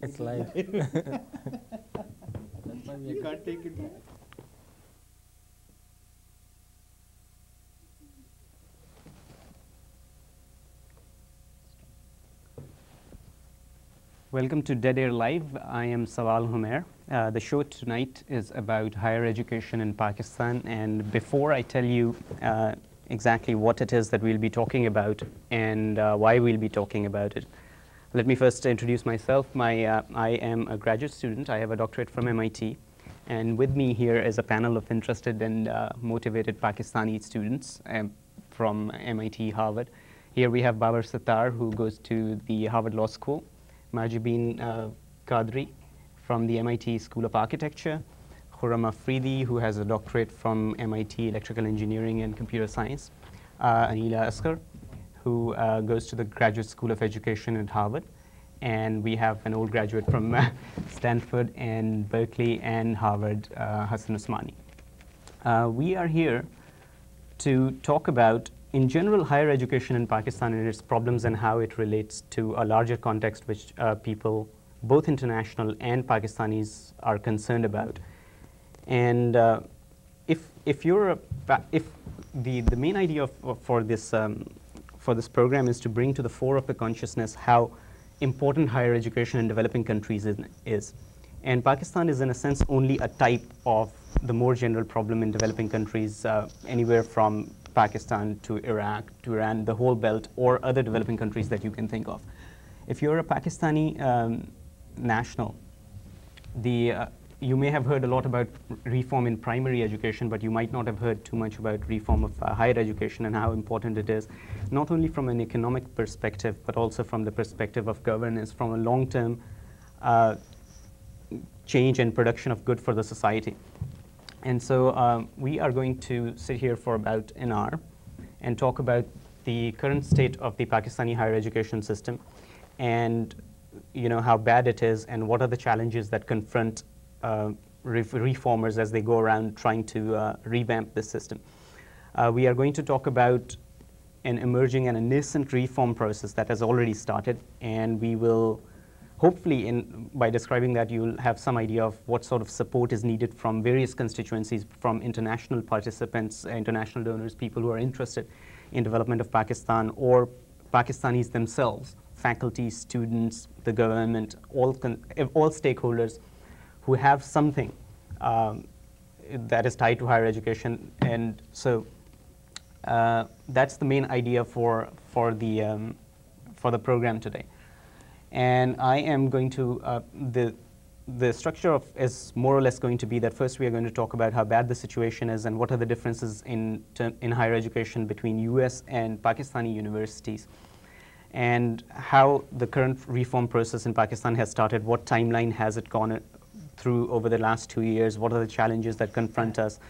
It's live. That's why you can't take it back. Welcome to Dead Air Live. I am Sawal Humair. The show tonight is about higher education in Pakistan. And before I tell you exactly what it is that we'll be talking about and why we'll be talking about it, let me first introduce myself. I am a graduate student. I have a doctorate from MIT. And with me here is a panel of interested and motivated Pakistani students from MIT, Harvard. Here we have Babar Sattar, who goes to the Harvard Law School. Majibin Qadri from the MIT School of Architecture, Khurram Afridi, who has a doctorate from MIT Electrical Engineering and Computer Science, Anila Askar, who goes to the Graduate School of Education at Harvard, and we have an old graduate from Stanford and Berkeley and Harvard, Hassan Usmani. We are here to talk about, in general, higher education in Pakistan and its problems and how it relates to a larger context which people, both international and Pakistanis, are concerned about. And if the main idea for this program is to bring to the fore of the consciousness how important higher education in developing countries is. And Pakistan is, in a sense, only a type of the more general problem in developing countries, anywhere from Pakistan to Iraq, to Iran, the whole belt, or other developing countries that you can think of. If you're a Pakistani national, you may have heard a lot about reform in primary education, but you might not have heard too much about reform of higher education and how important it is, not only from an economic perspective, but also from the perspective of governance, from a long-term change and production of good for the society. And so we are going to sit here for about an hour and talk about the current state of the Pakistani higher education system and how bad it is and what are the challenges that confront reformers as they go around trying to revamp this system. We are going to talk about an emerging and a nascent reform process that has already started, and we will hopefully, by describing that, you'll have some idea of what sort of support is needed from various constituencies, from international participants, international donors, people who are interested in development of Pakistan, or Pakistanis themselves, faculty, students, the government, all stakeholders who have something that is tied to higher education. And so that's the main idea for the program today. And I am going to, the structure is more or less going to be that first we are going to talk about how bad the situation is and what are the differences in higher education between US and Pakistani universities, and how the current reform process in Pakistan has started, what timeline has it gone through over the last 2 years, what are the challenges that confront us,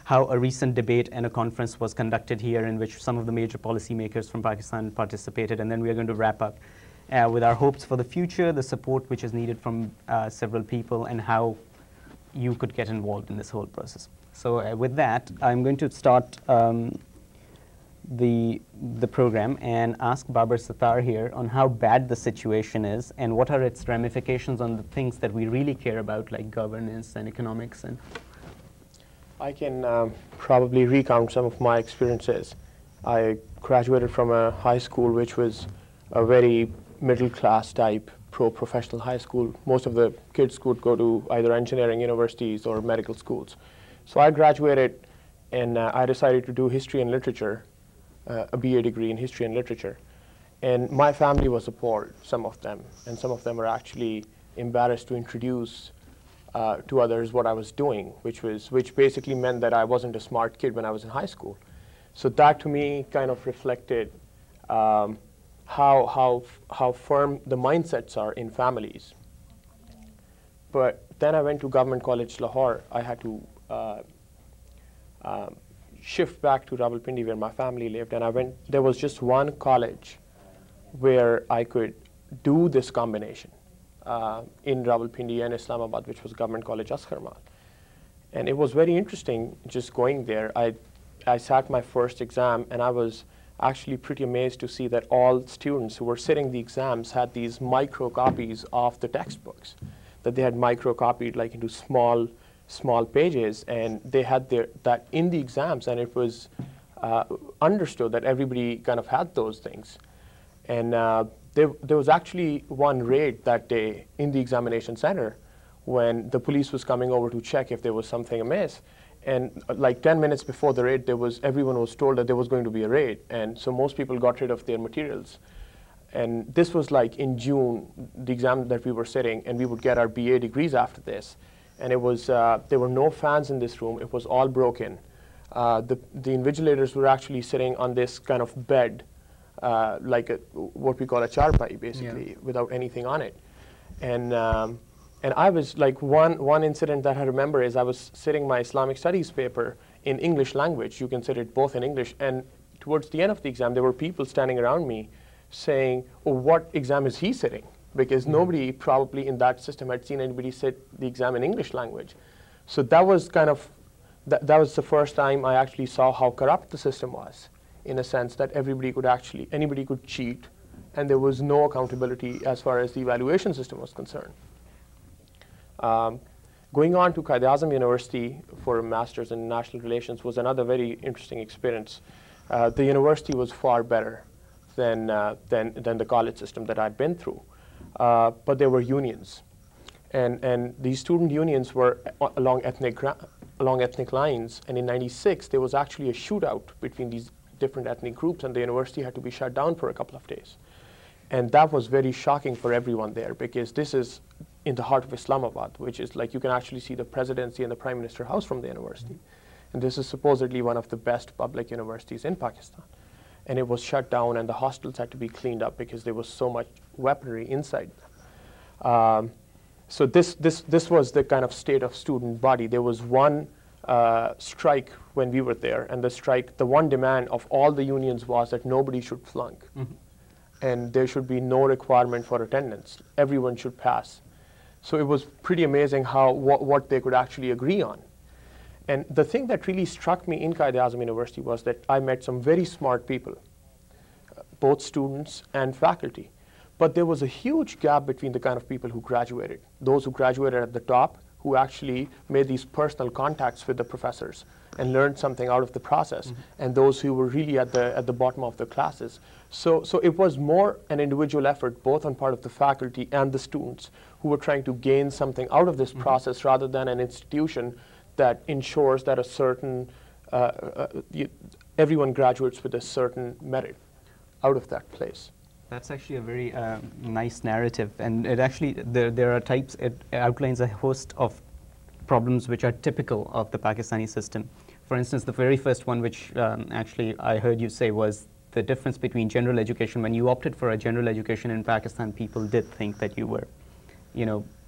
how a recent debate and a conference was conducted here in which some of the major policymakers from Pakistan participated, and then we are going to wrap up with our hopes for the future, the support which is needed from several people, and how you could get involved in this whole process. So with that, I'm going to start the program and ask Babar Sattar here on how bad the situation is and what are its ramifications on the things that we really care about, like governance and economics. And I can probably recount some of my experiences. I graduated from a high school which was a very middle-class type pro-professional high school. Most of the kids would go to either engineering universities or medical schools. So I graduated and I decided to do history and literature, a BA degree in history and literature. And my family was appalled, some of them, and some of them were actually embarrassed to introduce to others what I was doing, which basically meant that I wasn't a smart kid when I was in high school. So that to me kind of reflected how firm the mindsets are in families. But then I went to Government College Lahore. I had to shift back to Rawalpindi where my family lived, and there was just one college where I could do this combination in Rawalpindi and Islamabad, which was Government College Askarmal. And it was very interesting just going there. I sat my first exam, and I was actually pretty amazed to see that all students who were sitting the exams had these micro copies of the textbooks, that they had micro copied like into small pages, and they had that in the exams, and it was understood that everybody kind of had those things. And there was actually one raid that day in the examination center when the police was coming over to check if there was something amiss. And like 10 minutes before the raid, everyone was told that there was going to be a raid. And so most people got rid of their materials. And this was like in June, the exam that we were sitting, and we would get our BA degrees after this. And it was, there were no fans in this room. It was all broken. The invigilators were actually sitting on this kind of bed, like what we call a charpai, basically, without anything on it. And I was like, one incident that I remember is I was sitting my Islamic studies paper in English language. You can sit it both in English. And towards the end of the exam, there were people standing around me saying, oh, what exam is he sitting? Because nobody probably in that system had seen anybody sit the exam in English language. So that was kind of, that was the first time I actually saw how corrupt the system was, in a sense that anybody could cheat, and there was no accountability as far as the evaluation system was concerned. Going on to Quaid-e-Azam University for a master's in international relations was another very interesting experience. The university was far better than the college system that I'd been through. But there were unions. And these student unions were along ethnic lines. And in '96, there was actually a shootout between these different ethnic groups, and the university had to be shut down for a couple of days. And that was very shocking for everyone there, because this is in the heart of Islamabad, which is like you can actually see the presidency and the prime minister house from the university. And this is supposedly one of the best public universities in Pakistan. And it was shut down, and the hostels had to be cleaned up because there was so much weaponry inside them. So this was the kind of state of student body. There was one strike when we were there, and the one demand of all the unions was that nobody should flunk. And there should be no requirement for attendance. Everyone should pass. So it was pretty amazing what they could actually agree on. And the thing that really struck me in Quaid-e-Azam University was that I met some very smart people, both students and faculty. But there was a huge gap between the kind of people who graduated. Those who graduated at the top, who actually made these personal contacts with the professors and learned something out of the process, and those who were really at the bottom of the classes. So it was more an individual effort, both on part of the faculty and the students, who were trying to gain something out of this process rather than an institution that ensures that a certain, everyone graduates with a certain merit out of that place. That's actually a very nice narrative, and it actually, there are types, it outlines a host of problems which are typical of the Pakistani system. For instance, the very first one which actually I heard you say was the difference between general education. When you opted for a general education in Pakistan, people did think that you were,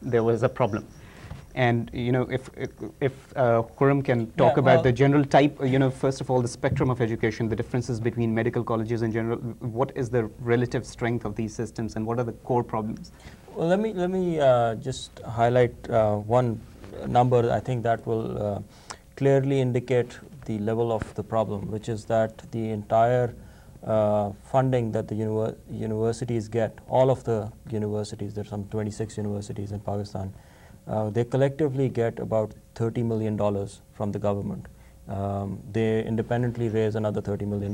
there was a problem. And if Khurram can talk about the general type, first of all, the spectrum of education, the differences between medical colleges in general, what is the relative strength of these systems, and what are the core problems? Well, let me just highlight one number. I think that will clearly indicate the level of the problem, which is that the entire funding that the universities get, all of the universities, there are some 26 universities in Pakistan, they collectively get about $30 million from the government. They independently raise another $30 million,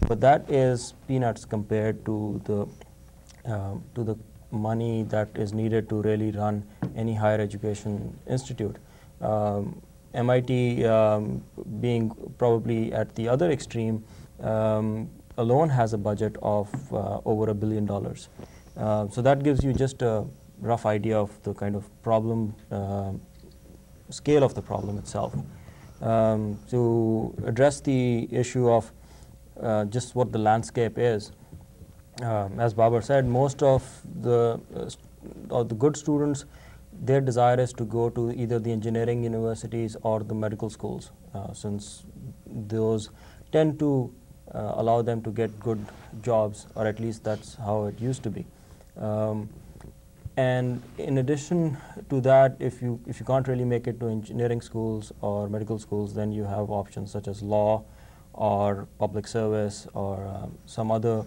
but that is peanuts compared to the money that is needed to really run any higher education institute. MIT being probably at the other extreme, alone has a budget of over $1 billion. So that gives you just a rough idea of the kind of problem, scale of the problem itself. To address the issue of just what the landscape is, as Babar said, most of the good students, their desire is to go to either the engineering universities or the medical schools, since those tend to allow them to get good jobs, or at least that's how it used to be. And in addition to that, if you can't really make it to engineering schools or medical schools, then you have options such as law or public service or some other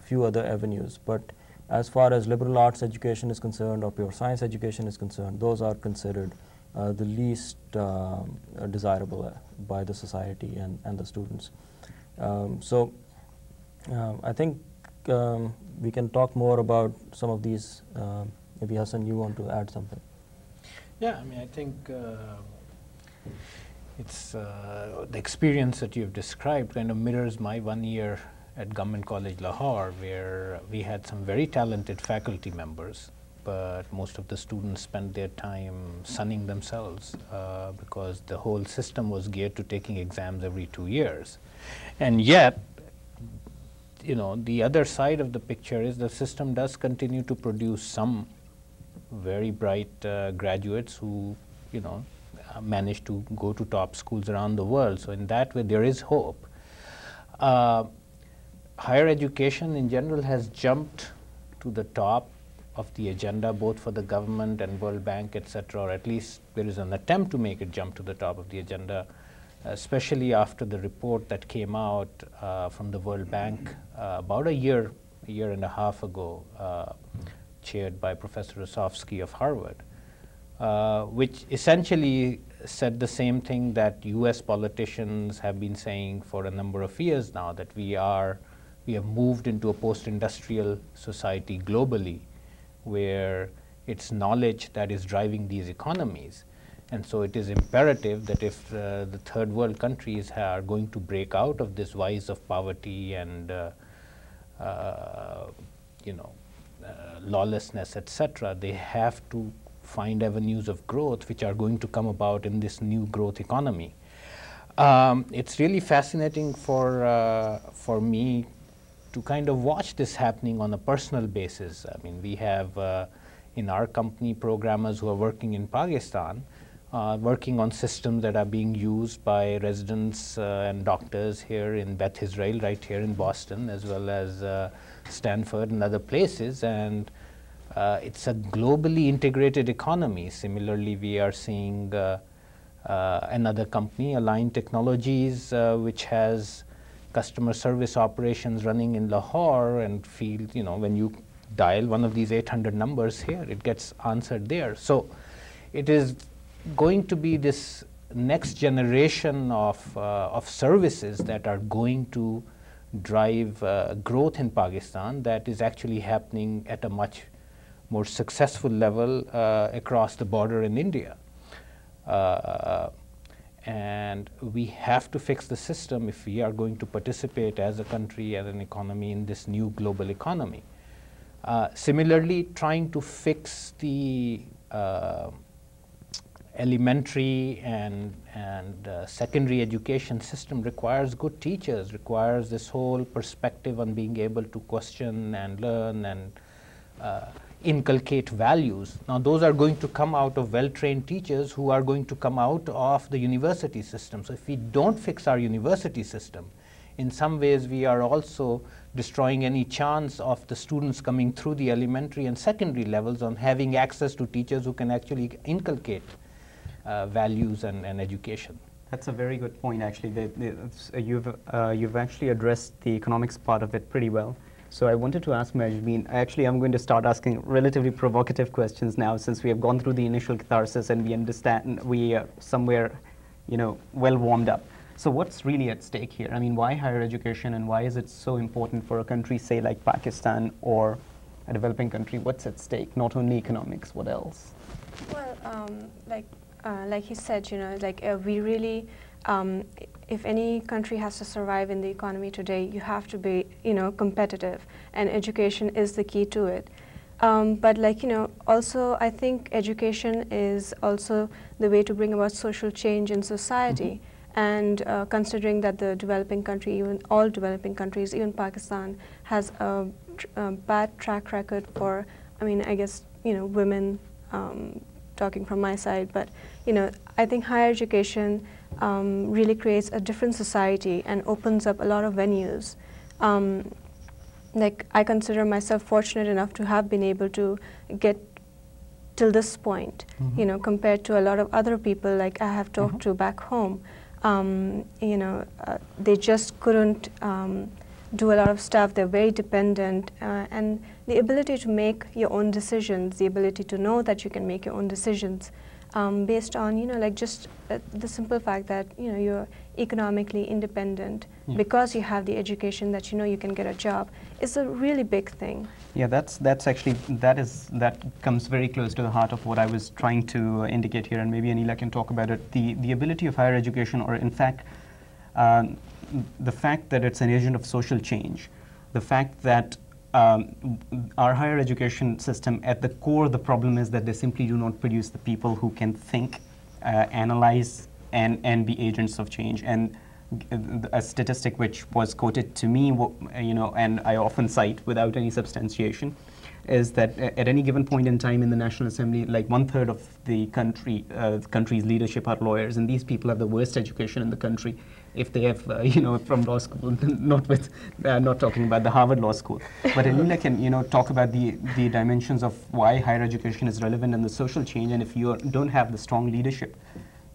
few other avenues. But as far as liberal arts education is concerned or pure science education is concerned, those are considered the least desirable by the society and the students. I think we can talk more about some of these. Maybe Hassan, you want to add something? Yeah, I mean, I think it's the experience that you've described kind of mirrors my 1 year at Government College Lahore, where we had some very talented faculty members, but most of the students spent their time sunning themselves because the whole system was geared to taking exams every 2 years. And yet, you know, the other side of the picture is the system does continue to produce some very bright graduates who, you know, manage to go to top schools around the world. So in that way, there is hope. Higher education in general has jumped to the top of the agenda, both for the government and World Bank, etc., or at least there is an attempt to make it jump to the top of the agenda, especially after the report that came out from the World Bank about a year and a half ago, chaired by Professor Osofsky of Harvard, which essentially said the same thing that US politicians have been saying for a number of years now, that we have moved into a post-industrial society globally, where it's knowledge that is driving these economies. And so it is imperative that if the third world countries are going to break out of this vice of poverty and lawlessness, etc., they have to find avenues of growth which are going to come about in this new growth economy. It's really fascinating for me to kind of watch this happening on a personal basis. I mean, we have in our company programmers who are working in Pakistan, working on systems that are being used by residents and doctors here in Beth Israel, right here in Boston, as well as Stanford and other places. And it's a globally integrated economy. Similarly, we are seeing another company, Align Technologies, which has customer service operations running in Lahore, and field, you know, when you dial one of these 800 numbers here, it gets answered there. So it is going to be this next generation of services that are going to drive growth in Pakistan that is actually happening at a much more successful level across the border in India. And we have to fix the system if we are going to participate as a country, as an economy in this new global economy. Similarly, trying to fix the elementary and secondary education system requires good teachers, requires this whole perspective on being able to question and learn and inculcate values. Now, those are going to come out of well-trained teachers who are going to come out of the university system. So if we don't fix our university system, in some ways we are also destroying any chance of the students coming through the elementary and secondary levels on having access to teachers who can actually inculcate values and education. That's a very good point, actually. You've actually addressed the economics part of it pretty well. So I wanted to ask Majbeen, actually I'm going to start asking relatively provocative questions now, since we have gone through the initial catharsis and we understand, we are somewhere, you know, well warmed up. So what's really at stake here? I mean, why higher education, and why is it so important for a country, say, like Pakistan or a developing country? What's at stake? Not only economics, what else? Well, like he said, you know, like we really, if any country has to survive in the economy today, you have to be, you know, competitive, and education is the key to it. But like, you know, also I think education is also the way to bring about social change in society. And considering that the developing country, even all developing countries, even Pakistan, has a bad track record for, I mean, I guess, you know, women, talking from my side, but, you know, I think higher education really creates a different society and opens up a lot of venues. Like, I consider myself fortunate enough to have been able to get till this point, you know, compared to a lot of other people like I have talked to back home. they just couldn't do a lot of stuff. They're very dependent, and the ability to make your own decisions, the ability to know that you can make your own decisions based on, like just the simple fact that, you're economically independent because you have the education that you can get a job is a really big thing. Yeah, that's actually, that comes very close to the heart of what I was trying to indicate here, and maybe Anila can talk about it. The ability of higher education, or in fact, the fact that it's an agent of social change, the fact that our higher education system, at the core, the problem is that they simply do not produce the people who can think, analyze, and be agents of change. And a statistic which was quoted to me, and I often cite without any substantiation, is that at any given point in time in the National Assembly, like 1/3 of the country's leadership are lawyers, and these people have the worst education in the country. If they have, from law school, not talking about the Harvard Law School. But Anila can, talk about the dimensions of why higher education is relevant in the social change, and if you don't have the strong leadership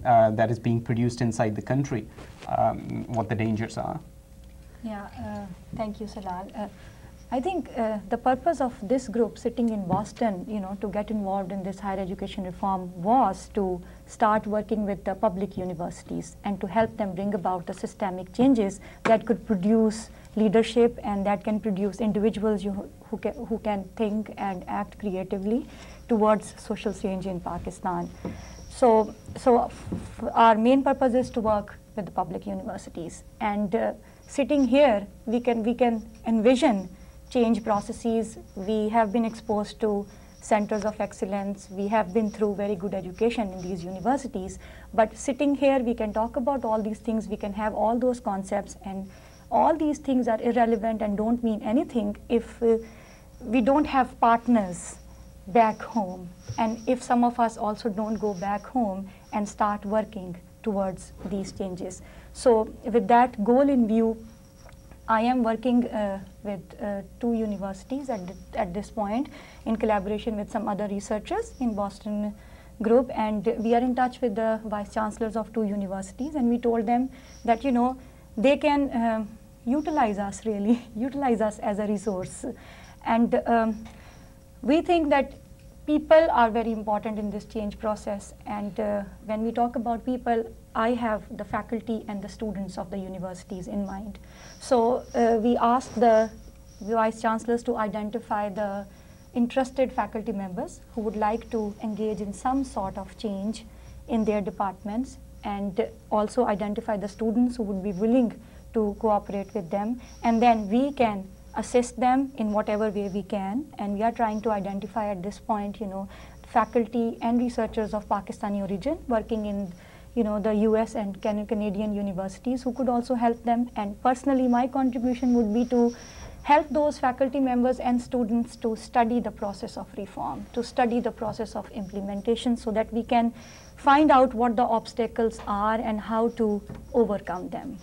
that is being produced inside the country, what the dangers are. Yeah, thank you, Salal. I think the purpose of this group sitting in Boston, to get involved in this higher education reform was to start working with the public universities and to help them bring about the systemic changes that could produce leadership and that can produce individuals who can think and act creatively towards social change in Pakistan. So our main purpose is to work with the public universities, and sitting here, we can envision change processes. We have been exposed to centers of excellence. We have been through very good education in these universities. But sitting here, we can talk about all these things. We can have all those concepts, and all these things are irrelevant and don't mean anything if we don't have partners back home. And if some of us also don't go back home and start working towards these changes. So with that goal in view, I am working with 2 universities at this point in collaboration with some other researchers in Boston group, and we are in touch with the vice chancellors of 2 universities, and we told them that they can utilize us as a resource. And we think that people are very important in this change process, and when we talk about people, I have the faculty and the students of the universities in mind. So we asked the vice chancellors to identify the interested faculty members who would like to engage in some sort of change in their departments, and also identify the students who would be willing to cooperate with them, and then we can assist them in whatever way we can. And we are trying to identify at this point, faculty and researchers of Pakistani origin working in the US and Canadian universities who could also help them. And personally, my contribution would be to help those faculty members and students to study the process of reform, to study the process of implementation, so that we can find out what the obstacles are and how to overcome them.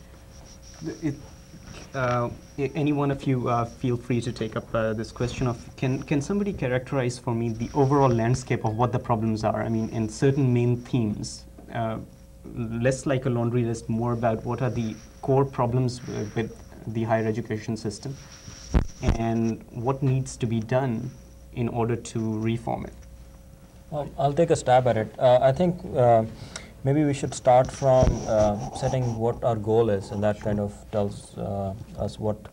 Any one of you feel free to take up this question of, can somebody characterize for me the overall landscape of what the problems are? I mean, in certain main themes, less like a laundry list, more about what are the core problems with the higher education system and what needs to be done in order to reform it. Well, I'll take a stab at it. I think maybe we should start from setting what our goal is, and that kind of tells us what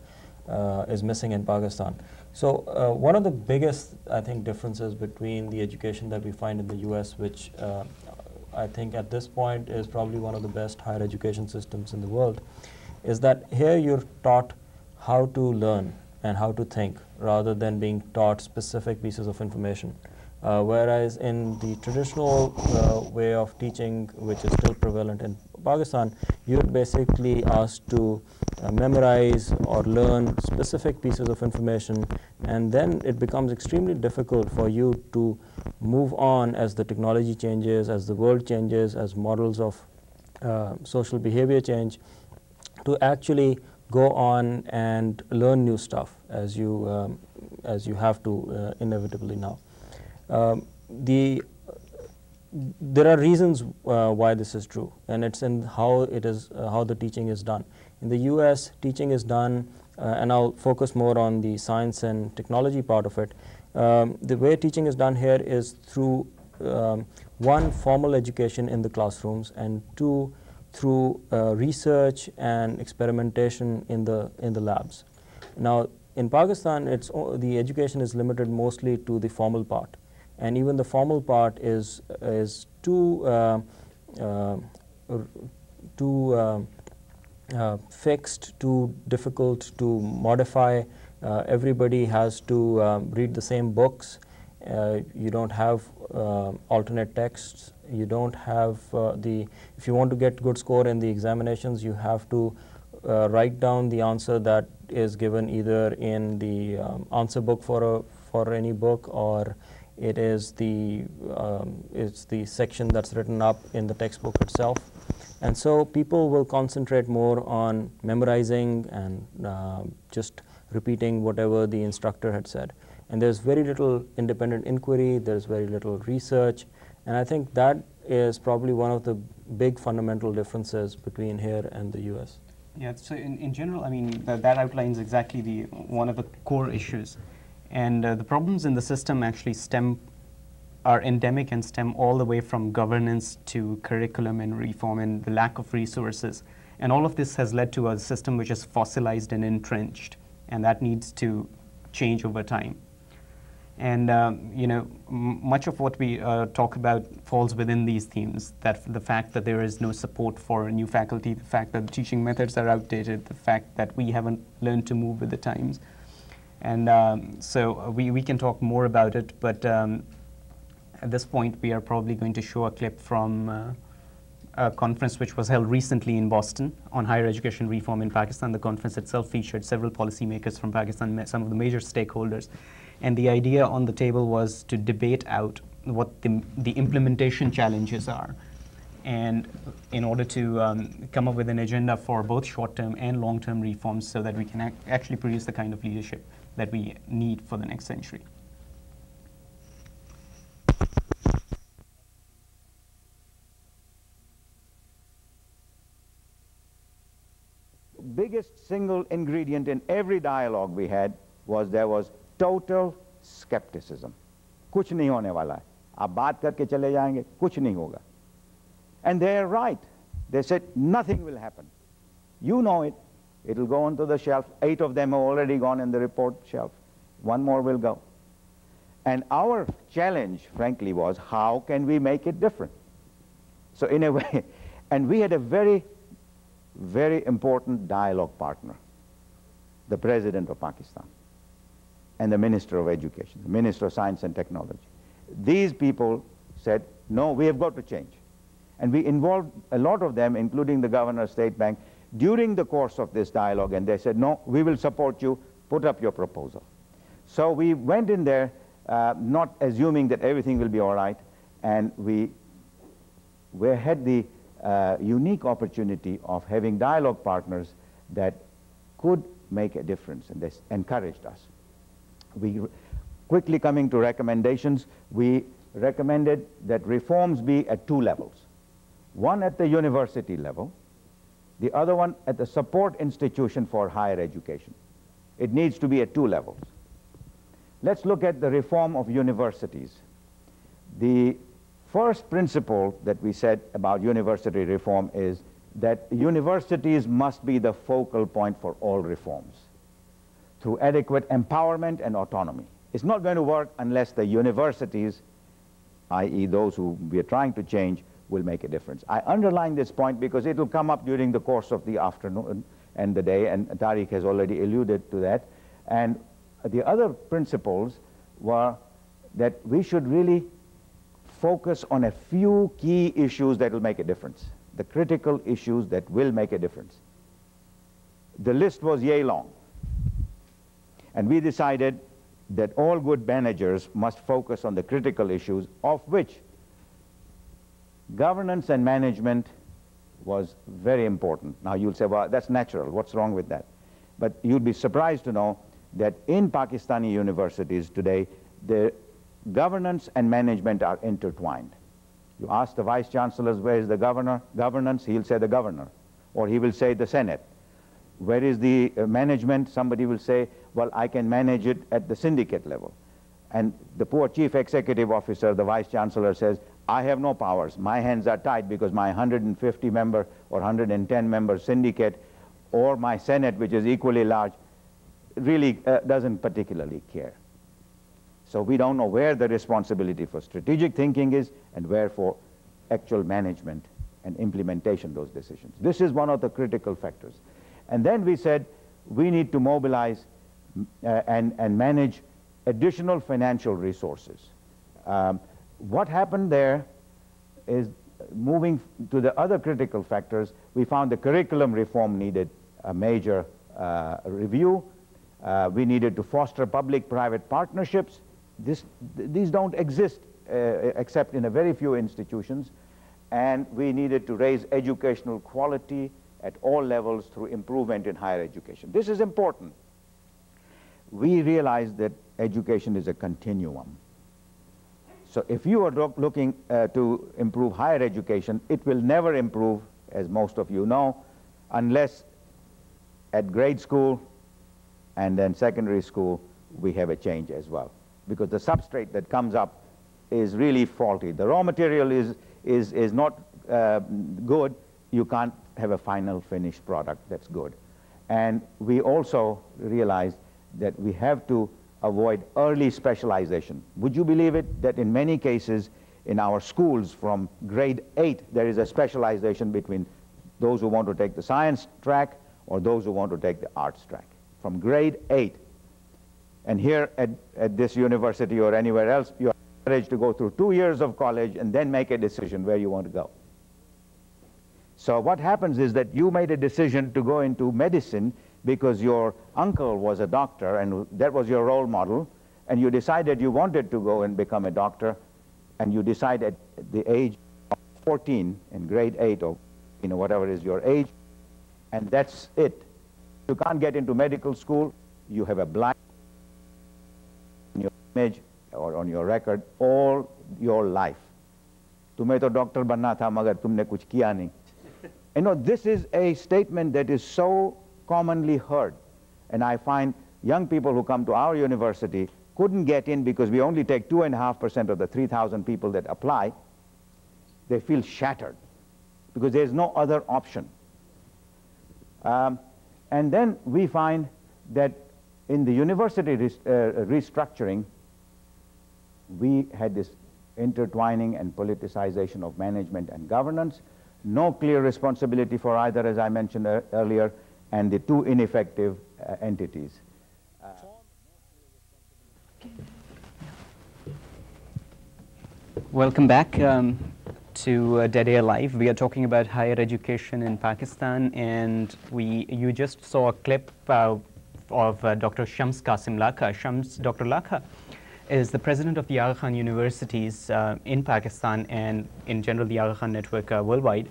is missing in Pakistan. So one of the biggest, I think, differences between the education that we find in the US, which I think at this point is probably one of the best higher education systems in the world, is that here you're taught how to learn and how to think rather than being taught specific pieces of information. Whereas in the traditional way of teaching, which is still prevalent in Pakistan, you're basically asked to memorize or learn specific pieces of information, and then it becomes extremely difficult for you to move on as the technology changes, as the world changes, as models of social behavior change, to actually go on and learn new stuff as you have to inevitably now. The there are reasons why this is true, and it's in how it is, how the teaching is done. In the US, teaching is done, and I'll focus more on the science and technology part of it. The way teaching is done here is through one, formal education in the classrooms, and two, through research and experimentation in the labs. Now, in Pakistan, the education is limited mostly to the formal part, and even the formal part is too fixed, too difficult to modify. Everybody has to read the same books. You don't have alternate texts. You don't have if you want to get good score in the examinations, you have to write down the answer that is given either in the answer book for any book, or it is it's the section that's written up in the textbook itself. And so people will concentrate more on memorizing and just repeating whatever the instructor had said. And there's very little independent inquiry, there's very little research, and I think that is probably one of the big fundamental differences between here and the US. Yeah, so in general, I mean, that outlines exactly one of the core issues. And the problems in the system actually are endemic and stem all the way from governance to curriculum and reform and the lack of resources. And all of this has led to a system which is fossilized and entrenched, and that needs to change over time. And you know, much of what we talk about falls within these themes, that the fact that there is no support for new faculty, the fact that the teaching methods are outdated, the fact that we haven't learned to move with the times. And so we can talk more about it, but at this point we are probably going to show a clip from a conference which was held recently in Boston on higher education reform in Pakistan. The conference itself featured several policymakers from Pakistan, some of the major stakeholders. And the idea on the table was to debate out what the implementation challenges are, and in order to come up with an agenda for both short-term and long-term reforms so that we can actually produce the kind of leadership that we need for the next century. Biggest single ingredient in every dialogue we had was there was total skepticism. कुछ नहीं होने वाला है. आप बात करके चले जाएंगे, कुछ नहीं होगा. And they're right. They said nothing will happen. You know it. It'll go onto the shelf. 8 of them have already gone in the report shelf. 1 more will go. And our challenge, frankly, was how can we make it different? So in a way, and we had a very, very important dialogue partner, the President of Pakistan and the Minister of Education, the Minister of Science and Technology. These people said, no, we have got to change. And we involved a lot of them, including the Governor of State Bank, during the course of this dialogue, and they said, no, we will support you, put up your proposal. So we went in there, not assuming that everything will be all right, and we had the unique opportunity of having dialogue partners that could make a difference, and they encouraged us. We quickly coming to recommendations, we recommended that reforms be at 2 levels. One at the university level, the other one at the support institution for higher education. It needs to be at 2 levels. Let's look at the reform of universities. The first principle that we said about university reform is that universities must be the focal point for all reforms through adequate empowerment and autonomy. It's not going to work unless the universities, i.e. those who we are trying to change, will make a difference. I underline this point because it will come up during the course of the afternoon and the day, and Tariq has already alluded to that. And the other principles were that we should really focus on a few key issues that will make a difference, the critical issues that will make a difference. The list was yay long. And we decided that all good managers must focus on the critical issues, of which governance and management was very important. Now you'll say, well, that's natural, what's wrong with that? But you'll be surprised to know that in Pakistani universities today, the governance and management are intertwined. You ask the vice chancellors, where is the governance? He'll say the governor, or he will say the Senate. Where is the management? Somebody will say, well, I can manage it at the syndicate level. And the poor chief executive officer, the vice chancellor, says, I have no powers. My hands are tied because my 150 member or 110 member syndicate or my Senate, which is equally large, really doesn't particularly care. So we don't know where the responsibility for strategic thinking is and where for actual management and implementation of those decisions. This is one of the critical factors. And then we said we need to mobilize and manage additional financial resources. What happened there is, moving to the other critical factors, we found the curriculum reform needed a major review. We needed to foster public-private partnerships. These don't exist except in a very few institutions. And we needed to raise educational quality at all levels through improvement in higher education. This is important. We realized that education is a continuum. So if you are looking to improve higher education, it will never improve, as most of you know, unless at grade school and then secondary school we have a change as well. Because the substrate that comes up is really faulty. The raw material is not good. You can't have a final finished product that's good. And we also realized that we have to avoid early specialization. Would you believe it that in many cases in our schools from grade 8 there is a specialization between those who want to take the science track or those who want to take the arts track from grade 8. And here at this university or anywhere else, you are encouraged to go through 2 years of college and then make a decision where you want to go. So what happens is that you made a decision to go into medicine because your uncle was a doctor and that was your role model, and you decided you wanted to go and become a doctor, and you decide at the age of 14 in grade 8 or whatever is your age, and that's it. You can't get into medical school. You have a blank in your image or on your record all your life. Tumhe to doctor banna tha magar tumne kuch kiya nahi. You know, this is a statement that is so commonly heard, and I find young people who come to our university couldn't get in because we only take 2.5% of the 3,000 people that apply. They feel shattered because there's no other option. And then we find that in the university restructuring, we had this intertwining and politicization of management and governance, no clear responsibility for either, as I mentioned earlier, and the two ineffective entities. Welcome back to Dead Air Live. We are talking about higher education in Pakistan, and you just saw a clip of Dr. Shams Qasim Lakha. Dr. Lakha is the president of the Aga Khan Universities in Pakistan and in general the Aga Khan network worldwide.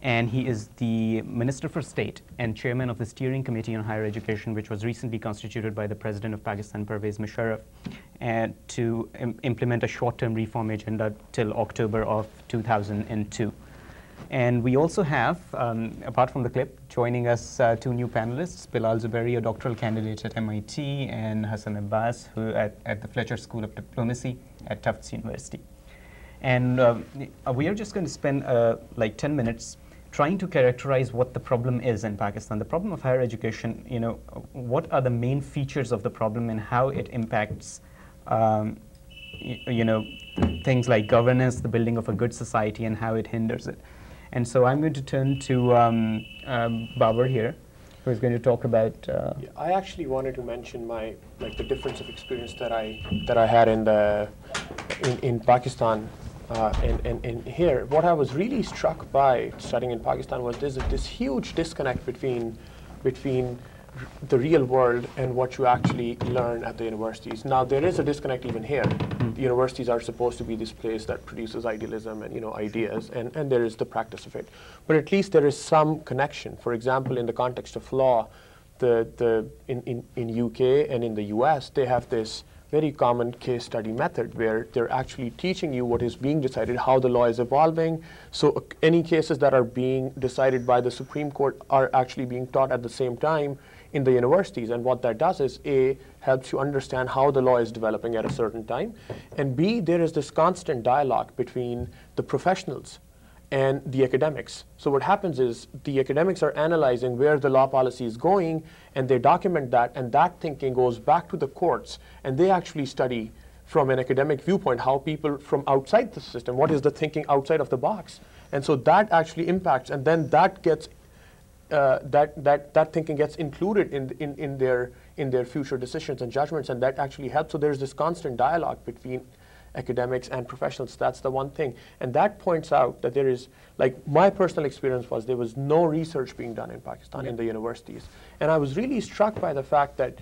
And he is the Minister for State and chairman of the Steering Committee on Higher Education, which was recently constituted by the President of Pakistan, Pervez Musharraf, and to implement a short-term reform agenda till October of 2002. And we also have, apart from the clip, joining us two new panelists, Bilal Zuberi, a doctoral candidate at MIT, and Hassan Abbas, who at the Fletcher School of Diplomacy at Tufts University. And we are just going to spend like 10 minutes trying to characterize what the problem is in Pakistan. The problem of higher education, what are the main features of the problem and how it impacts, things like governance, the building of a good society, and how it hinders it. And so I'm going to turn to Babar here, who is going to talk about... Yeah, I actually wanted to mention the difference of experience that I had in Pakistan. And here, what I was really struck by studying in Pakistan was there's this huge disconnect between the real world and what you actually learn at the universities. Now, there is a disconnect even here. The universities are supposed to be this place that produces idealism and ideas, and there is the practice of it. But at least there is some connection. For example, in the context of law, in UK and in the US, they have very common case study method where they're actually teaching you what is being decided, how the law is evolving. So any cases that are being decided by the Supreme Court are actually being taught at the same time in the universities. And what that does is, A, helps you understand how the law is developing at a certain time, and B, there is this constant dialogue between the professionals and the academics. So what happens is the academics are analyzing where the law policy is going, and they document that, and that thinking goes back to the courts, and they actually study from an academic viewpoint how people from outside the system, what is the thinking outside of the box. And so that actually impacts, and then that gets that thinking gets included in their future decisions and judgments, and that actually helps. So there's this constant dialogue between academics and professionals. That's the one thing. And that points out that there is, like, my personal experience was there was no research being done in Pakistan in the universities. And I was really struck by the fact that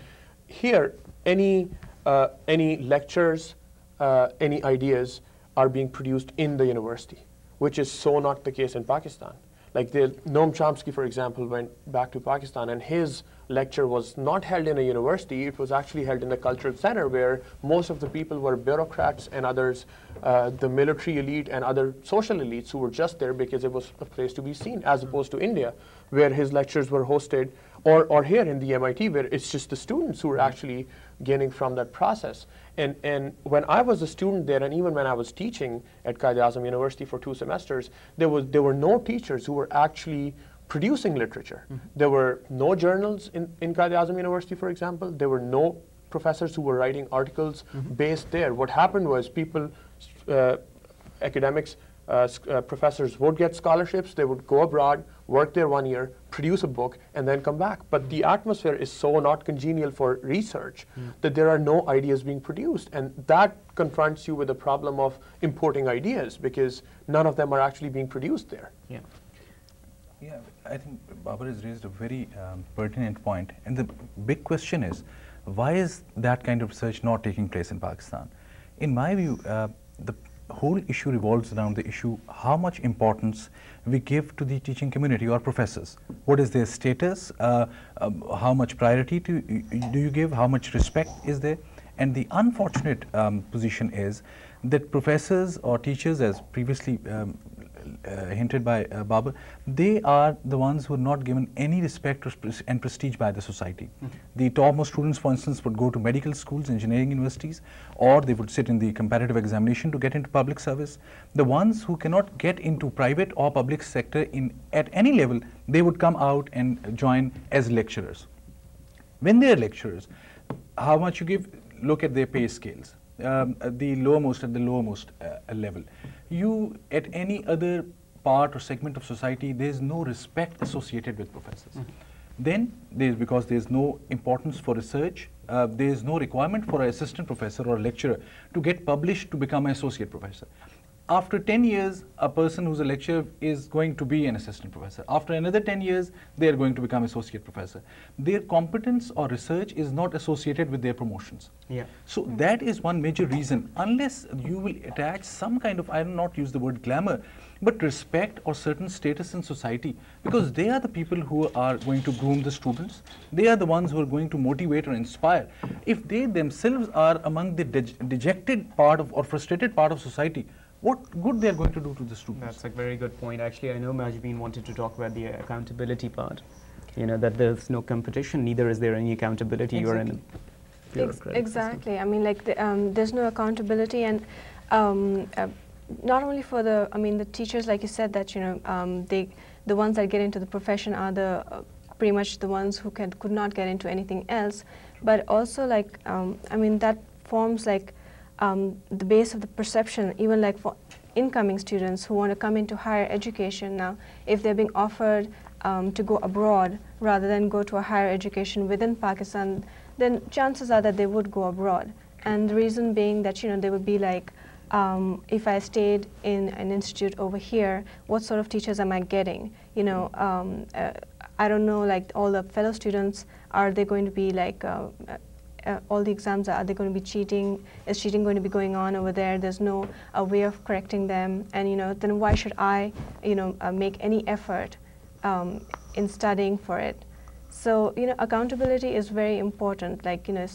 here, any lectures, any ideas are being produced in the university, which is so not the case in Pakistan. Like Noam Chomsky, for example, went back to Pakistan, and his lecture was not held in a university. It was actually held in a cultural center where most of the people were bureaucrats and others, the military elite and other social elites who were just there because it was a place to be seen, as opposed to India, where his lectures were hosted, or here in the MIT, where it's just the students who were actually gaining from that process. And when I was a student there, and even when I was teaching at Quaid-e-Azam University for 2 semesters, there were no teachers who were actually producing literature. There were no journals in Quaid-e-Azam University, for example. There were no professors who were writing articles based there. What happened was people, academics, professors would get scholarships, they would go abroad, work there 1 year, produce a book, and then come back. But the atmosphere is so not congenial for research that there are no ideas being produced. And that confronts you with the problem of importing ideas, because none of them are actually being produced there. Yeah. Yeah, I think Babar has raised a very pertinent point. And the big question is, why is that kind of research not taking place in Pakistan? In my view, the whole issue revolves around the issue how much importance we give to the teaching community or professors. What is their status? How much priority do you give? How much respect is there? And the unfortunate position is that professors or teachers, as previously hinted by Babar, they are the ones who are not given any respect and prestige by the society. The topmost students, for instance, would go to medical schools, engineering universities, or they would sit in the competitive examination to get into public service. The ones who cannot get into private or public sector at any level, they would come out and join as lecturers. When they are lecturers, how much you give? Look at their pay scales. The lowermost at the lowermost level. You, at any other part or segment of society, there is no respect associated with professors. Then, because there is no importance for research, there is no requirement for an assistant professor or a lecturer to get published to become an associate professor. After 10 years, a person who's a lecturer is going to be an assistant professor. After another 10 years, they are going to become associate professor. Their competence or research is not associated with their promotions. Yeah. So that is one major reason. Unless you will attach some kind of, I will not use the word glamour, but respect or certain status in society, because they are the people who are going to groom the students. They are the ones who are going to motivate or inspire. If they themselves are among the dejected part of or frustrated part of society, what good they are going to do to the students? That's a very good point. Actually, I know Majbeen wanted to talk about the accountability part. You know, that there's no competition, neither is there any accountability. Exactly. You're in a bureaucratic Exactly. system. I mean, like, there's no accountability, and not only for the teachers, like you said, that, you know, the ones that get into the profession are the pretty much the ones who could not get into anything else, but also, like, I mean, that forms, like, the base of the perception, even like for incoming students who want to come into higher education now, if they're being offered to go abroad rather than go to a higher education within Pakistan, then chances are that they would go abroad. And the reason being that, you know, they would be like, if I stayed in an institute over here, what sort of teachers am I getting? You know, I don't know, like, all the fellow students, are they going to be like, all the exams, are they going to be cheating? Is cheating going to be going on over there? There's no way of correcting them, and, you know, then why should I, you know, make any effort in studying for it? So, you know, accountability is very important. Like, you know,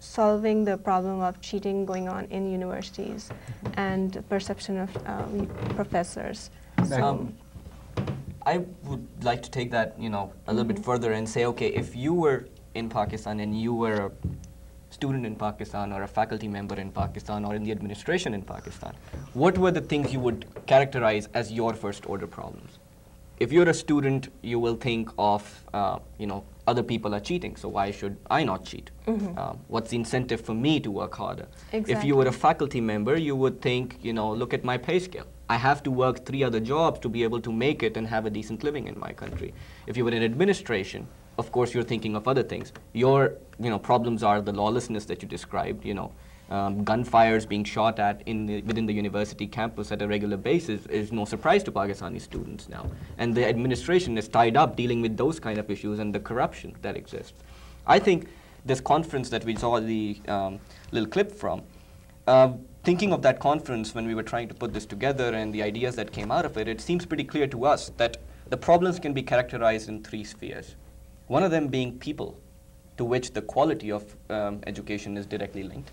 solving the problem of cheating going on in universities and perception of professors. So, I would like to take that, a little bit further and say, okay, if you were in Pakistan and you were a student in Pakistan or a faculty member in Pakistan or in the administration in Pakistan, what were the things you would characterize as your first order problems? If you're a student, you will think of, other people are cheating, so why should I not cheat? What's the incentive for me to work harder? Exactly. If you were a faculty member, you would think, look at my pay scale. I have to work 3 other jobs to be able to make it and have a decent living in my country. If you were in administration, of course you're thinking of other things. Your problems are the lawlessness that you described, gunfires being shot at within the university campus at a regular basis is no surprise to Pakistani students now. And the administration is tied up dealing with those kind of issues and the corruption that exists. I think this conference that we saw the little clip from, thinking of that conference when we were trying to put this together and the ideas that came out of it, it seems pretty clear to us that the problems can be characterized in 3 spheres. One of them being people, to which the quality of education is directly linked.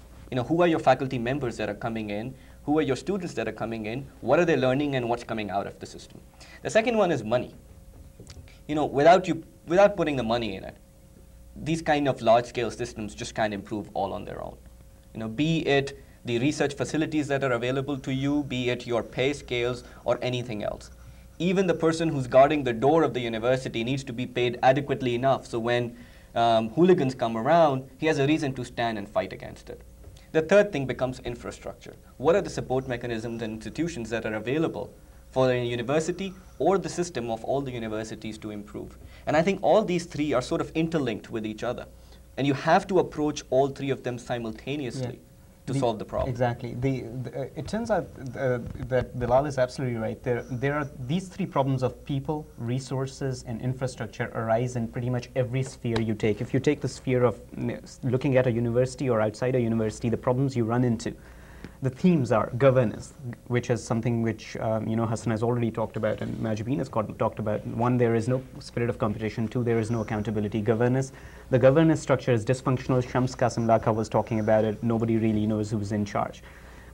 Who are your faculty members that are coming in? Who are your students that are coming in? What are they learning and what's coming out of the system? The second one is money. Without putting the money in it, these kind of large-scale systems just can't improve all on their own. Be it the research facilities that are available to you, be it your pay scales or anything else. Even the person who's guarding the door of the university needs to be paid adequately enough so when hooligans come around, he has a reason to stand and fight against it. The third thing becomes infrastructure. What are the support mechanisms and institutions that are available for a university or the system of all the universities to improve? And I think all these 3 are sort of interlinked with each other. And you have to approach all 3 of them simultaneously to solve the problem. Exactly. It turns out that Bilal is absolutely right. There are these 3 problems of people, resources, and infrastructure arise in pretty much every sphere you take. If you take the sphere of looking at a university or outside a university, the problems you run into, the themes are governance, which is something which Hassan has already talked about and Majibeen has talked about. 1, there is no spirit of competition. 2, there is no accountability. Governance, the governance structure is dysfunctional. Shams Qasim Lakha was talking about it. Nobody really knows who's in charge.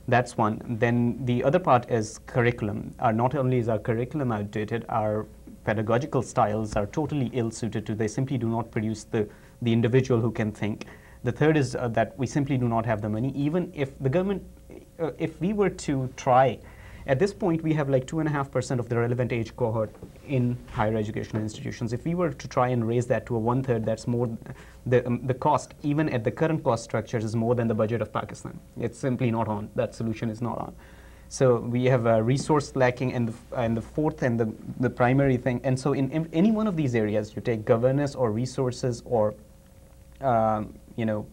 That's one. Then the other part is curriculum. Not only is our curriculum outdated, our pedagogical styles are totally ill-suited to. They simply do not produce the individual who can think. The third is that we simply do not have the money. Even if the government, if we were to try, at this point we have like 2.5% of the relevant age cohort in higher educational institutions. If we were to try and raise that to a 1/3, that's more, the cost, even at the current cost structures, is more than the budget of Pakistan. It's simply not on. That solution is not on. So we have a resource lacking, and the fourth and the primary thing. And so in any one of these areas, you take governance or resources or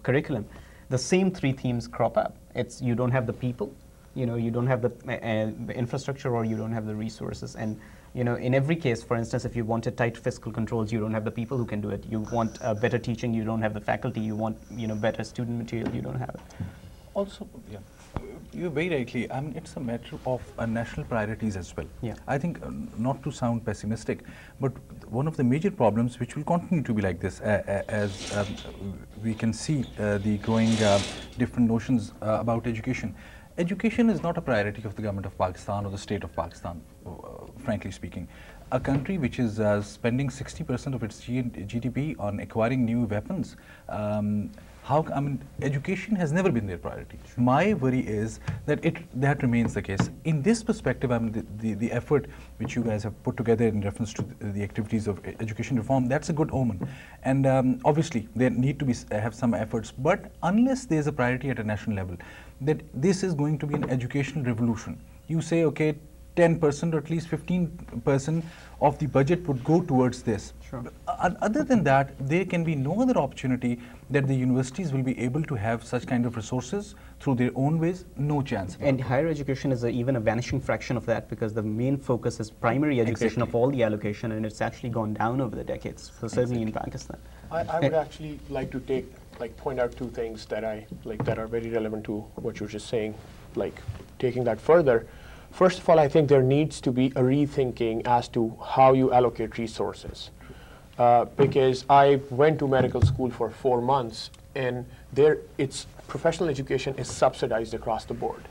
curriculum, the same 3 themes crop up. It's you don't have the people, you don't have the infrastructure, or you don't have the resources. And in every case, for instance, if you wanted tight fiscal controls, you don't have the people who can do it. You want better teaching, you don't have the faculty. You want better student material, you don't have it. Also, yeah, you're very rightly. I mean, it's a matter of national priorities as well. Yeah. I think, not to sound pessimistic, but one of the major problems which will continue to be like this, as we can see the growing different notions about education. Education is not a priority of the government of Pakistan or the state of Pakistan, frankly speaking. A country which is spending 60% of its GDP on acquiring new weapons, education has never been their priority. My worry is that that remains the case. In this perspective, the effort which you guys have put together in reference to the activities of education reform, that's a good omen. And obviously, there need to have some efforts. But unless there's a priority at a national level, that this is going to be an educational revolution. You say, okay, 10% or at least 15% of the budget would go towards this. Sure. Other than that, there can be no other opportunity that the universities will be able to have such kind of resources through their own ways. No chance. And higher education is even a vanishing fraction of that, because the main focus is primary education of all the allocation, and it's actually gone down over the decades, so certainly in Pakistan. I would actually like to point out 2 things that that are very relevant to what you're just saying, taking that further. First of all, I think there needs to be a rethinking as to how you allocate resources. Because I went to medical school for 4 months, and its professional education is subsidized across the board,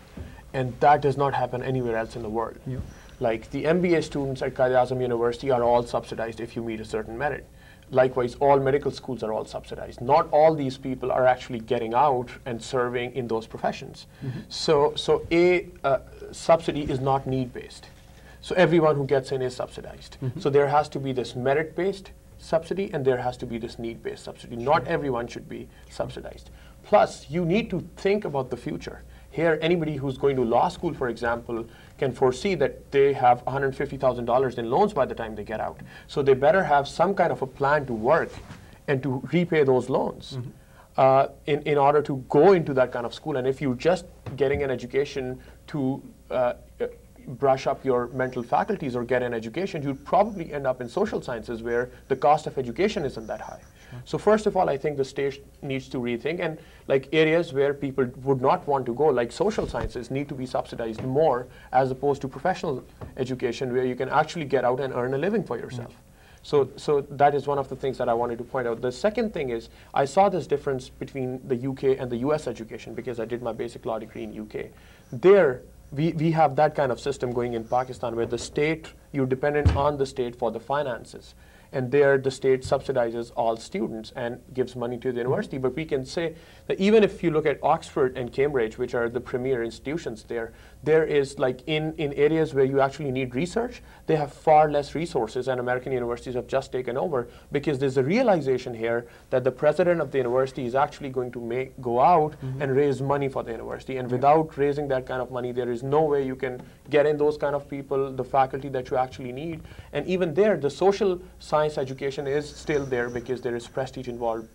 and that does not happen anywhere else in the world. Yeah. Like the MBA students at Quaid-e-Azam University are all subsidized if you meet a certain merit. Likewise, all medical schools are all subsidized. Not all these people are actually getting out and serving in those professions. So a subsidy is not need-based. So everyone who gets in is subsidized. So there has to be this merit-based subsidy, and there has to be this need-based subsidy. Not everyone should be subsidized. Plus, you need to think about the future. Here, anybody who's going to law school, for example, can foresee that they have $150,000 in loans by the time they get out. So they better have some kind of a plan to work and to repay those loans in order to go into that kind of school. And if you're just getting an education to brush up your mental faculties or get an education, you'd probably end up in social sciences where the cost of education isn't that high. So first of all, I think the state needs to rethink, and like areas where people would not want to go, like social sciences, need to be subsidized more as opposed to professional education where you can actually get out and earn a living for yourself. So that is one of the things that I wanted to point out. The second thing is, I saw this difference between the UK and the US education because I did my basic law degree in UK. There, we have that kind of system going in Pakistan where the state, you're dependent on the state for the finances. And there, the state subsidizes all students and gives money to the university. But we can say that even if you look at Oxford and Cambridge, which are the premier institutions there is like in areas where you actually need research, they have far less resources, and American universities have just taken over because there's a realization here that the president of the university is actually going to go out and raise money for the university. And without raising that kind of money, there is no way you can get in those kind of people, the faculty that you actually need. And even there, the social science education is still there because there is prestige involved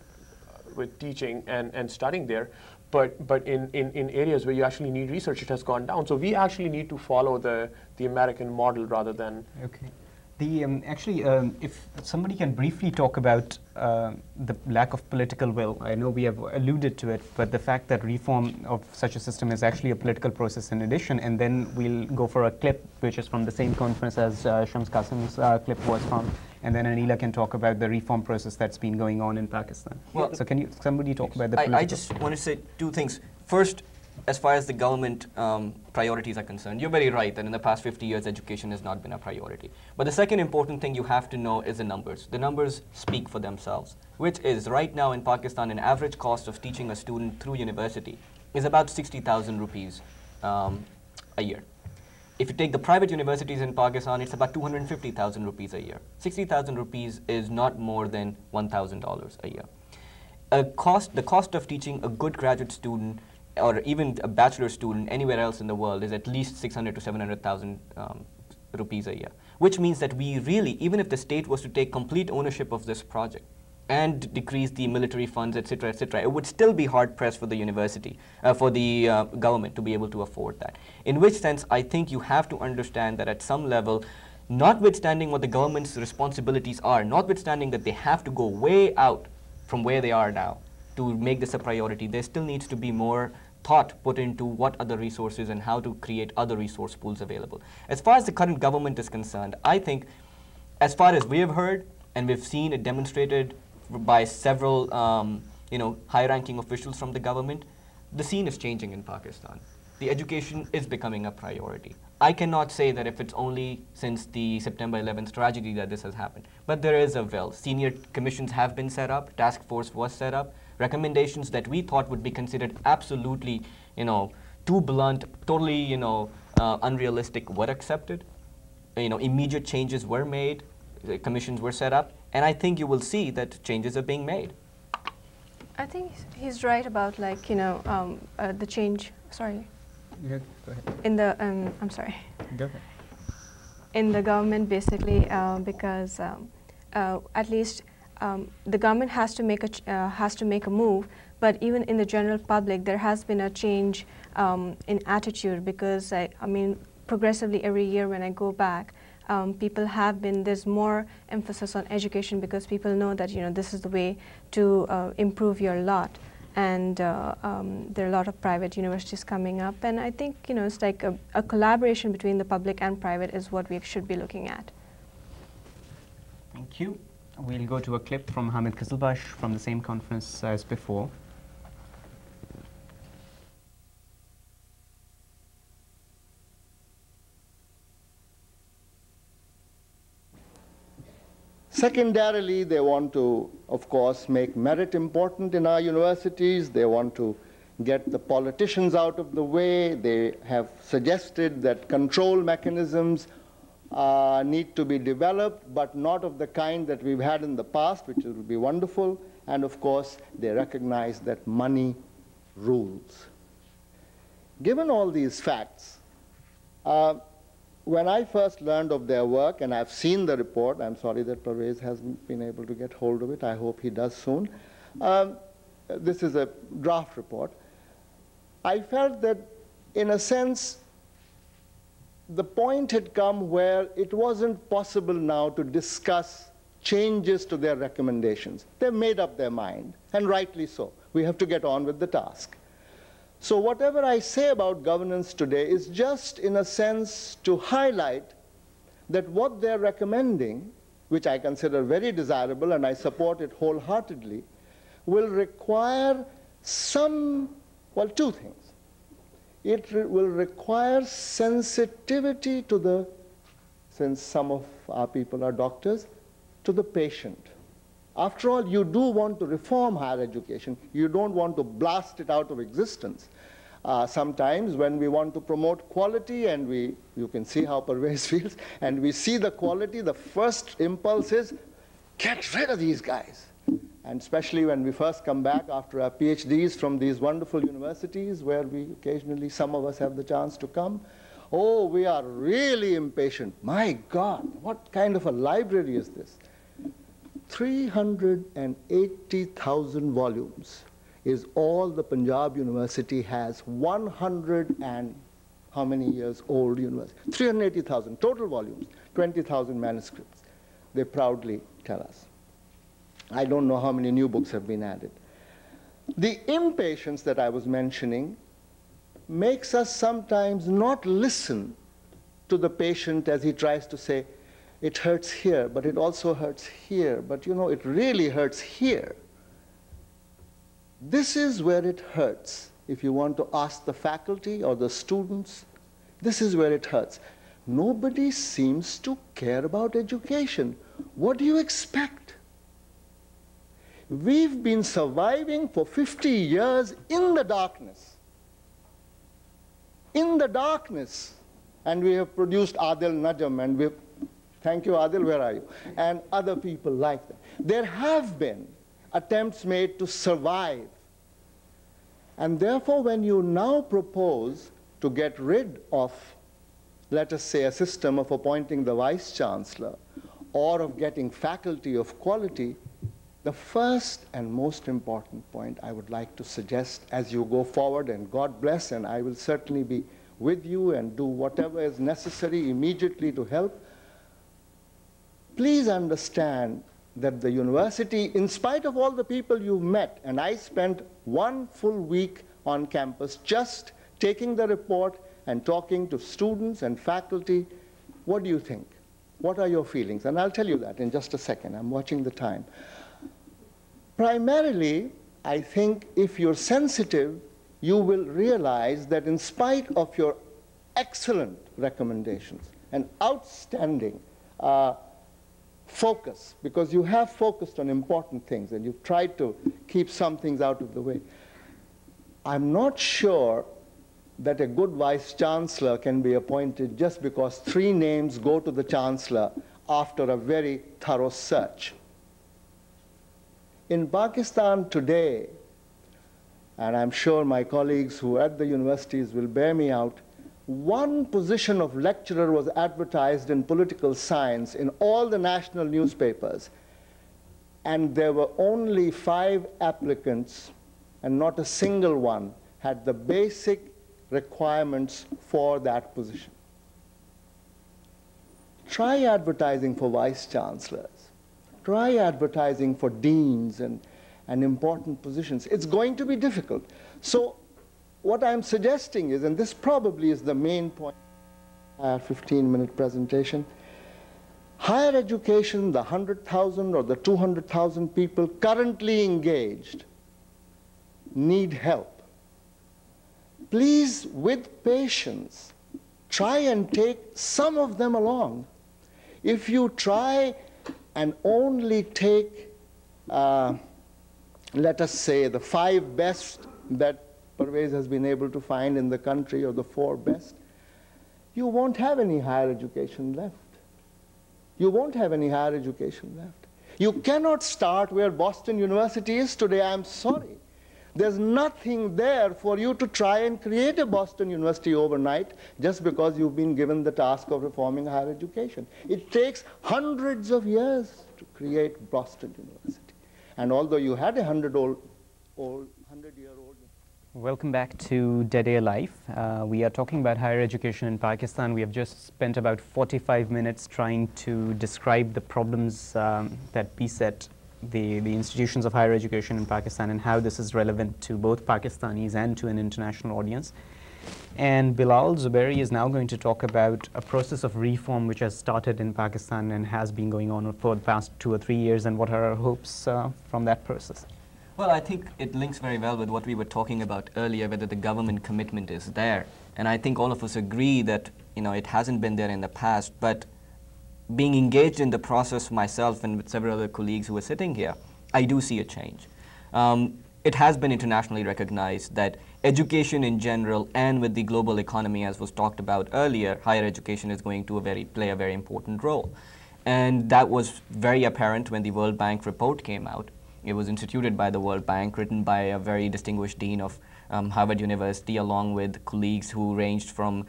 with teaching and studying there. But in areas where you actually need research, it has gone down. So we actually need to follow the American model rather than... Okay. Actually, if somebody can briefly talk about the lack of political will. I know we have alluded to it, but the fact that reform of such a system is actually a political process in addition, and then we'll go for a clip which is from the same conference as Shams Qasim's clip was from, and then Anila can talk about the reform process that's been going on in Pakistan. Well, so can somebody talk about the political... I just want to say two things. First, as far as the government priorities are concerned, you're very right that in the past 50 years, education has not been a priority. But the second important thing you have to know is the numbers. The numbers speak for themselves, which is right now in Pakistan, an average cost of teaching a student through university is about 60,000 rupees a year. If you take the private universities in Pakistan, it's about 250,000 rupees a year. 60,000 rupees is not more than $1,000 a year. The cost of teaching a good graduate student or even a bachelor student anywhere else in the world is at least 600 to 700,000 rupees a year, which means that we really, even if the state was to take complete ownership of this project and decrease the military funds, etc., it would still be hard-pressed for the university, for the government to be able to afford that. In which sense, I think you have to understand that at some level, notwithstanding what the government's responsibilities are, notwithstanding that they have to go way out from where they are now to make this a priority, there still needs to be more thought put into what are the resources and how to create other resource pools available. As far as the current government is concerned, I think as far as we have heard and we've seen it demonstrated by several high-ranking officials from the government, the scene is changing in Pakistan. The education is becoming a priority. I cannot say that if it's only since the September 11th tragedy that this has happened, but there is a will. Senior commissions have been set up, task force was set up, recommendations that we thought would be considered absolutely, too blunt, totally, unrealistic were accepted. Immediate changes were made, commissions were set up, and I think you will see that changes are being made. I think he's right about the change. Sorry. Yeah, go ahead. In the I'm sorry. Go ahead. In the government, basically, because at least the government has to make a move, but even in the general public, there has been a change in attitude because I mean, progressively every year when I go back, there's more emphasis on education because people know that this is the way to improve your lot. And there are a lot of private universities coming up, and I think it's like a collaboration between the public and private is what we should be looking at. Thank you. We'll go to a clip from Hamid Qizilbash from the same conference as before. Secondarily, they want to, of course, make merit important in our universities. They want to get the politicians out of the way. They have suggested that control mechanisms need to be developed, but not of the kind that we've had in the past, which would be wonderful. And of course, they recognize that money rules. Given all these facts, when I first learned of their work, and I've seen the report, I'm sorry that Parvez hasn't been able to get hold of it, I hope he does soon. This is a draft report. I felt that, in a sense, the point had come where it wasn't possible now to discuss changes to their recommendations. They've made up their mind, and rightly so. We have to get on with the task. So whatever I say about governance today is just, in a sense, to highlight that what they're recommending, which I consider very desirable and I support it wholeheartedly, will require some, well, two things. It will require sensitivity to the, since some of our people are doctors, to the patient. After all, you do want to reform higher education. You don't want to blast it out of existence. Sometimes when we want to promote quality, and you can see how Parvez feels, and we see the quality, the first impulse is, get rid of these guys. And especially when we first come back after our PhDs from these wonderful universities where we occasionally, some of us have the chance to come. Oh, we are really impatient. My God, what kind of a library is this? 380,000 volumes is all the Punjab University has. 100 and how many years old university? 380,000 total volumes, 20,000 manuscripts. They proudly tell us. I don't know how many new books have been added. The impatience that I was mentioning makes us sometimes not listen to the patient as he tries to say, it hurts here, but it also hurts here, but you know, it really hurts here. This is where it hurts. If you want to ask the faculty or the students, this is where it hurts. Nobody seems to care about education. What do you expect? We've been surviving for 50 years in the darkness. In the darkness. And we have produced Adil Najam, and we've, thank you Adil, where are you? And other people like that. There have been attempts made to survive. And therefore, when you now propose to get rid of, let us say, a system of appointing the vice chancellor, or of getting faculty of quality, the first and most important point I would like to suggest as you go forward, and God bless, and I will certainly be with you and do whatever is necessary immediately to help. Please understand that the university, in spite of all the people you've met, and I spent 1 full week on campus just taking the report and talking to students and faculty, what do you think? What are your feelings? And I'll tell you that in just a second. I'm watching the time. Primarily, I think if you're sensitive, you will realize that in spite of your excellent recommendations and outstanding focus, because you have focused on important things and you've tried to keep some things out of the way, I'm not sure that a good vice chancellor can be appointed just because 3 names go to the chancellor after a very thorough search. In Pakistan today, and I'm sure my colleagues who are at the universities will bear me out, 1 position of lecturer was advertised in political science in all the national newspapers, and there were only 5 applicants, and not a single one had the basic requirements for that position. Try advertising for vice chancellors. Try advertising for deans and important positions. It's going to be difficult. So what I'm suggesting is, and this probably is the main point of our 15-minute presentation, higher education, the 100,000 or the 200,000 people currently engaged need help. Please, with patience, try and take some of them along. If you try and only take, let us say, the 5 best that Parvez has been able to find in the country, or the 4 best, you won't have any higher education left. You won't have any higher education left. You cannot start where Boston University is today. I'm sorry. There's nothing there for you to try and create a Boston University overnight just because you've been given the task of reforming higher education. It takes hundreds of years to create Boston University. And although you had a 100-year-old. Welcome back to Dead Air Life. We are talking about higher education in Pakistan. We have just spent about 45 minutes trying to describe the problems that beset the institutions of higher education in Pakistan and how this is relevant to both Pakistanis and to an international audience. And Bilal Zuberi is now going to talk about a process of reform which has started in Pakistan and has been going on for the past 2 or 3 years, and what are our hopes from that process. Well, I think it links very well with what we were talking about earlier, whether the government commitment is there. And I think all of us agree that, it hasn't been there in the past, but being engaged in the process myself and with several other colleagues who are sitting here, I do see a change. It has been internationally recognized that education in general and with the global economy, as was talked about earlier, higher education is going to play a very important role. And that was very apparent when the World Bank report came out. It was instituted by the World Bank, written by a very distinguished dean of Harvard University, along with colleagues who ranged from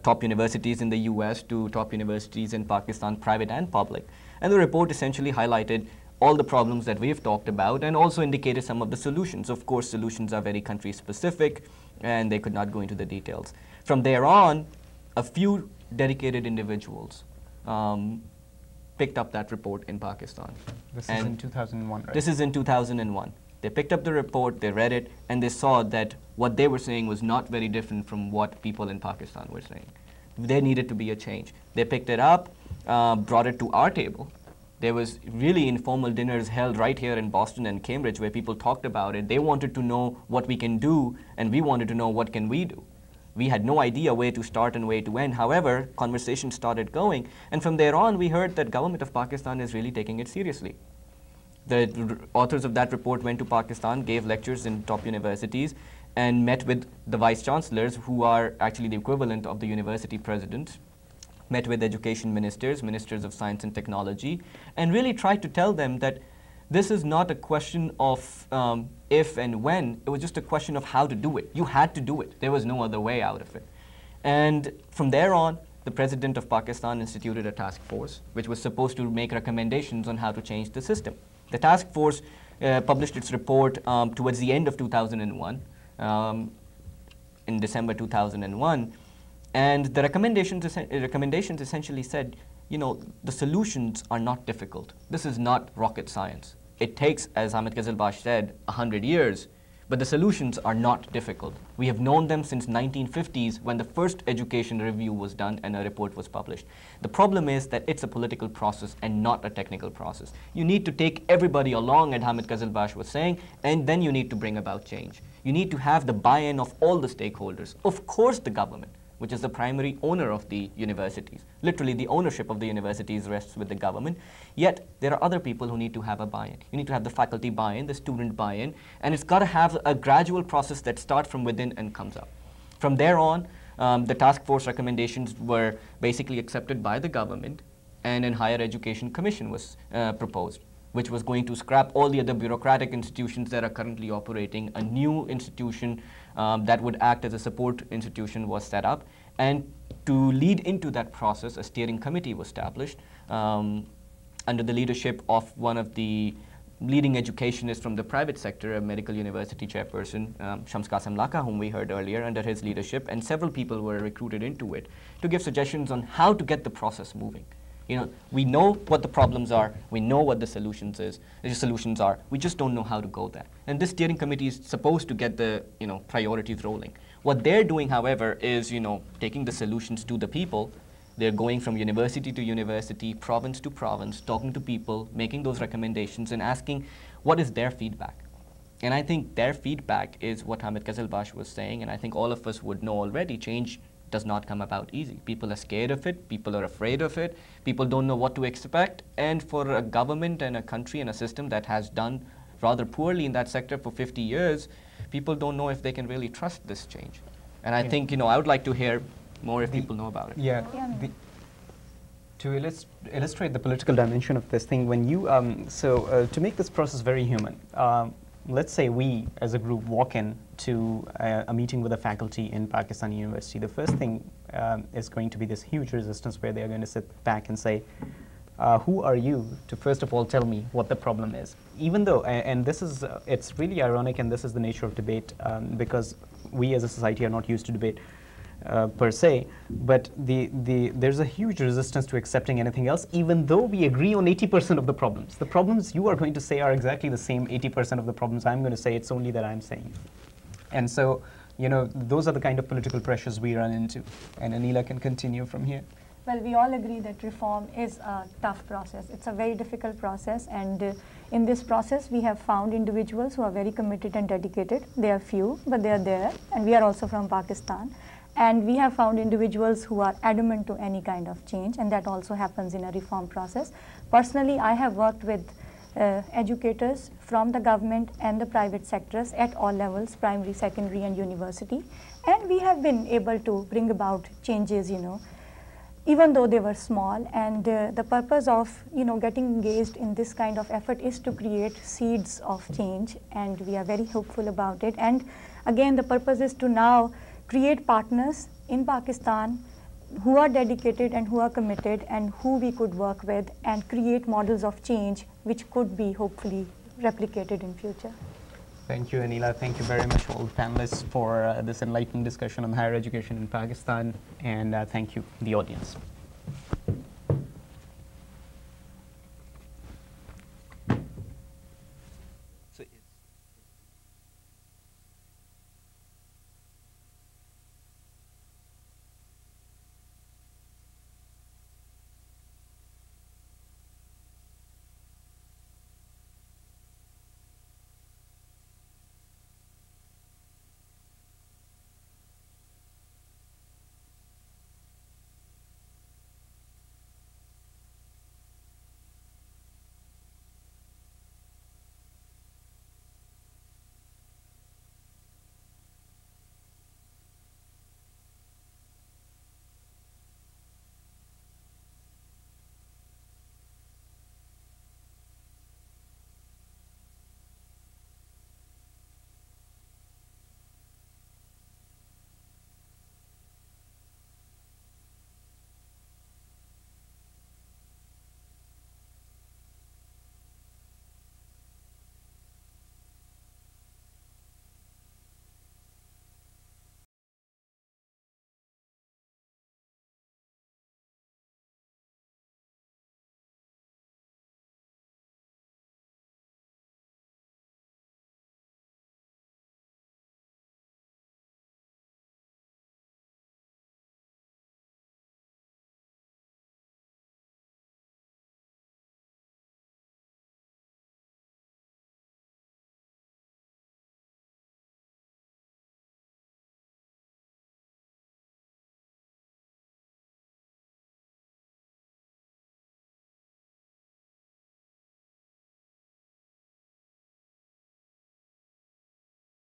top universities in the US to top universities in Pakistan, private and public. And the report essentially highlighted all the problems that we've talked about and also indicated some of the solutions. Of course, solutions are very country specific and they could not go into the details. From there on, a few dedicated individuals picked up that report in Pakistan. This is in 2001, right? This is in 2001. They picked up the report, they read it, and they saw that what they were saying was not very different from what people in Pakistan were saying. There needed to be a change. They picked it up, brought it to our table. There was really informal dinners held right here in Boston and Cambridge where people talked about it. They wanted to know what we can do, and we wanted to know what can we do. We had no idea where to start and where to end. However, conversations started going, and from there on, we heard that government of Pakistan is really taking it seriously. The authors of that report went to Pakistan, gave lectures in top universities, and met with the vice chancellors, who are actually the equivalent of the university presidents, met with education ministers, ministers of science and technology, and really tried to tell them that this is not a question of if and when, it was just a question of how to do it. You had to do it. There was no other way out of it. And from there on, the President of Pakistan instituted a task force, which was supposed to make recommendations on how to change the system. The task force published its report towards the end of 2001, in December 2001, and the recommendations essentially said, the solutions are not difficult. This is not rocket science. It takes, as Hamid Qazilbash said, 100 years, but the solutions are not difficult. We have known them since 1950s when the first education review was done and a report was published. The problem is that it's a political process and not a technical process. You need to take everybody along, as Hamid Qazilbash was saying, and then you need to bring about change. You need to have the buy-in of all the stakeholders. Of course, the government, which is the primary owner of the universities. Literally, the ownership of the universities rests with the government. Yet, there are other people who need to have a buy-in. You need to have the faculty buy-in, the student buy-in, and it's got to have a gradual process that starts from within and comes up. From there on, the task force recommendations were basically accepted by the government, and an higher education commission was proposed, which was going to scrap all the other bureaucratic institutions that are currently operating. A new institution that would act as a support institution was set up, and to lead into that process, a steering committee was established under the leadership of one of the leading educationists from the private sector, a medical university chairperson, Shams Qasim Laka, whom we heard earlier, under his leadership, and several people were recruited into it to give suggestions on how to get the process moving. We know what the problems are, we know what the solutions are, we just don't know how to go there. And this steering committee is supposed to get the, priorities rolling. What they're doing, however, is, taking the solutions to the people. They're going from university to university, province to province, talking to people, making those recommendations and asking what is their feedback. And I think their feedback is what Hamid Qazilbash was saying, and I think all of us would know already, change does not come about easy. People are scared of it, people are afraid of it, people don't know what to expect, and for a government and a country and a system that has done rather poorly in that sector for 50 years, people don't know if they can really trust this change. And I think, I would like to hear more if people know about it. Yeah. To illustrate the political dimension of this thing, when you, to make this process very human, let's say we as a group walk in to a meeting with a faculty in Pakistani university. The first thing is going to be this huge resistance where they're going to sit back and say, who are you to first of all tell me what the problem is? Even though, and this is, it's really ironic, and this is the nature of debate, because we as a society are not used to debate per se, but there's a huge resistance to accepting anything else, even though we agree on 80% of the problems. The problems you are going to say are exactly the same 80% of the problems I'm going to say, it's only that I'm saying. And so, those are the kind of political pressures we run into. And Anila can continue from here. Well, we all agree that reform is a tough process. It's a very difficult process, and in this process we have found individuals who are very committed and dedicated. They are few, but they are there, and we are also from Pakistan. And we have found individuals who are adamant to any kind of change, and that also happens in a reform process. Personally, I have worked with educators from the government and the private sectors at all levels, primary, secondary, and university. And we have been able to bring about changes, even though they were small. And the purpose of, getting engaged in this kind of effort is to create seeds of change, and we are very hopeful about it. And again, the purpose is to now create partners in Pakistan who are dedicated and who are committed and who we could work with, and create models of change which could be hopefully replicated in future. Thank you, Anila. Thank you very much, all panelists, for this enlightening discussion on higher education in Pakistan, and thank you, the audience.